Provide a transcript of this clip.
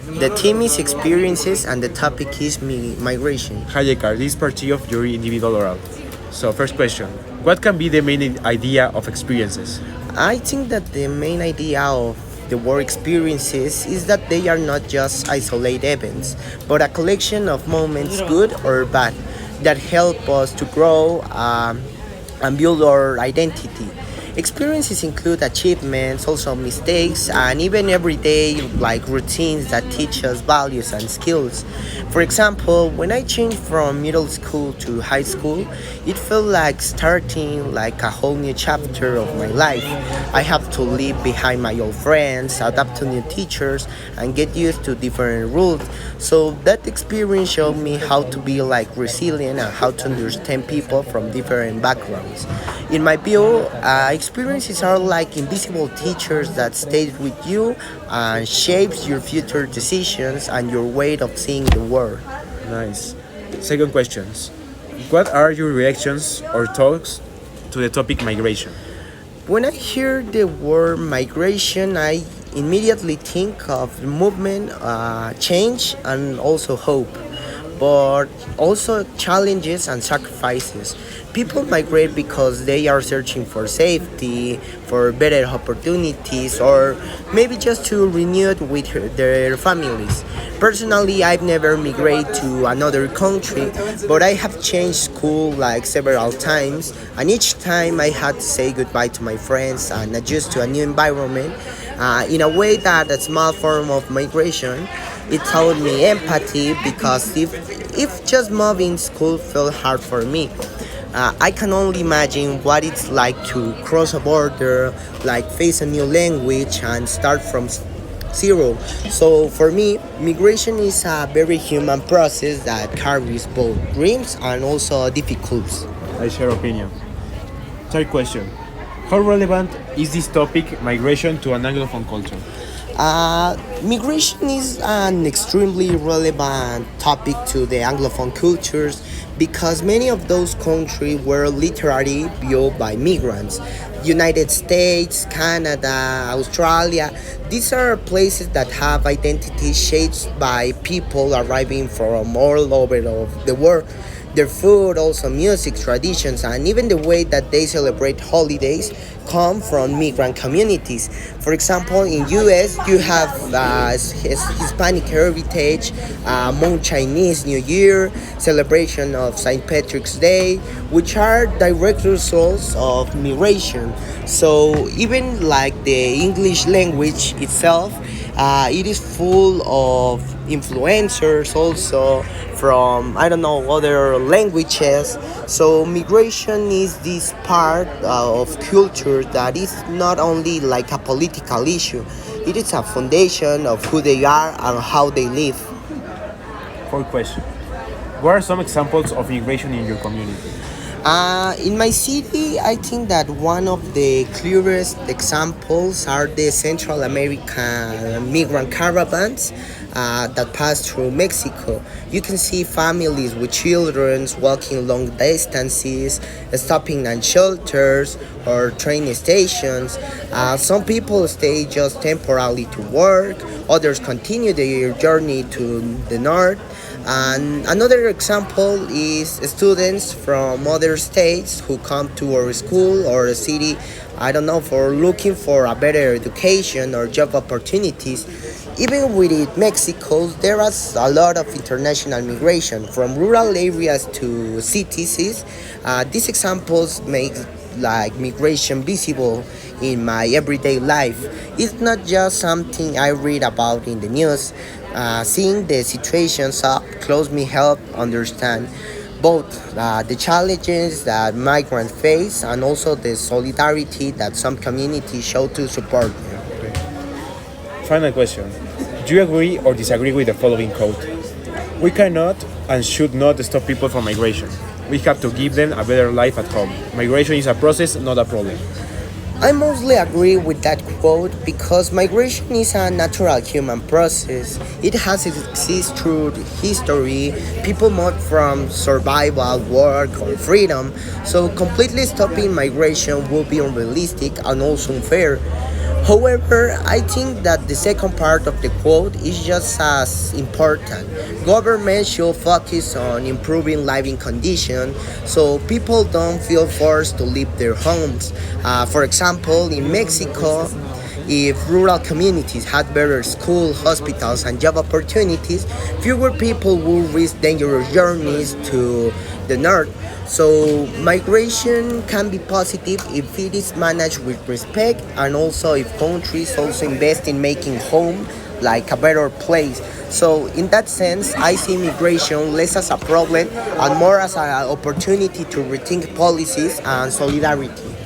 The theme is experiences and the topic is migration. Hi, Ekar. This is part two of your individual oral. So, first question: what can be the main idea of experiences? I think that the main idea of the work experiences is that they are not just isolated events, but a collection of moments, good or bad, that help us to grow and build our identity. Experiences include achievements, also mistakes, and even everyday like routines that teach us values and skills. For example, when I changed from middle school to high school, it felt like starting like a whole new chapter of my life. I have to leave behind my old friends, adapt to new teachers, and get used to different rules. So that experience showed me how to be like resilient and how to understand people from different backgrounds. In my view, experiences are like invisible teachers that stays with you and shapes your future decisions and your way of seeing the world. Nice. Second questions: what are your reactions or thoughts to the topic migration? When I hear the word migration, I immediately think of movement, change, and also hope, but also challenges and sacrifices. People migrate because they are searching for safety, for better opportunities, or maybe just to renew it with their families. Personally, I've never migrated to another country, but I have changed school like several times, and each time I had to say goodbye to my friends and adjust to a new environment. In a way that a small form of migration, it taught me empathy because if just moving school felt hard for me, I can only imagine what it's like to cross a border, like face a new language and start from zero. So for me, migration is a very human process that carries both dreams and also difficulties. I share opinion. Third question: how relevant is this topic, migration, to an Anglophone culture? Migration is an extremely relevant topic to the Anglophone cultures because many of those countries were literally built by migrants. United States, Canada, Australia, these are places that have identities shaped by people arriving from all over of the world. Their food, also music, traditions, and even the way that they celebrate holidays come from migrant communities. For example, in U.S., you have Hispanic heritage, Hmong Chinese New Year, celebration of St. Patrick's Day, which are direct results of migration. So even like the English language itself, it is full of influencers also from I don't know other languages. So migration is this part of culture that is not only like a political issue. It is a foundation of who they are and how they live. Fourth question: what are some examples of migration in your community? In my city, I think that one of the clearest examples are the Central American migrant caravans that pass through Mexico. You can see families with children walking long distances, stopping at shelters or train stations. Some people stay just temporarily to work, others continue their journey to the north. And another example is students from other states who come to our school or a city, I don't know, for looking for a better education or job opportunities. Even within Mexico, there is a lot of international migration from rural areas to cities. These examples make like migration visible in my everyday life. It's not just something I read about in the news. Seeing the situations up close me help understand both the challenges that migrants face and also the solidarity that some communities show to support them. Final question: do you agree or disagree with the following quote? We cannot and should not stop people from migration. We have to give them a better life at home. Migration is a process, not a problem. I mostly agree with that quote because migration is a natural human process. It has existed through history. People move from survival, work, or freedom. So completely stopping migration would be unrealistic and also unfair. However, I think that the second part of the quote is just as important. Government should focus on improving living conditions so people don't feel forced to leave their homes. For example, in Mexico, if rural communities had better school, hospitals, and job opportunities, fewer people would risk dangerous journeys to the north. So, migration can be positive if it is managed with respect, and also if countries also invest in making home like a better place. So, in that sense, I see migration less as a problem and more as an opportunity to rethink policies and solidarity.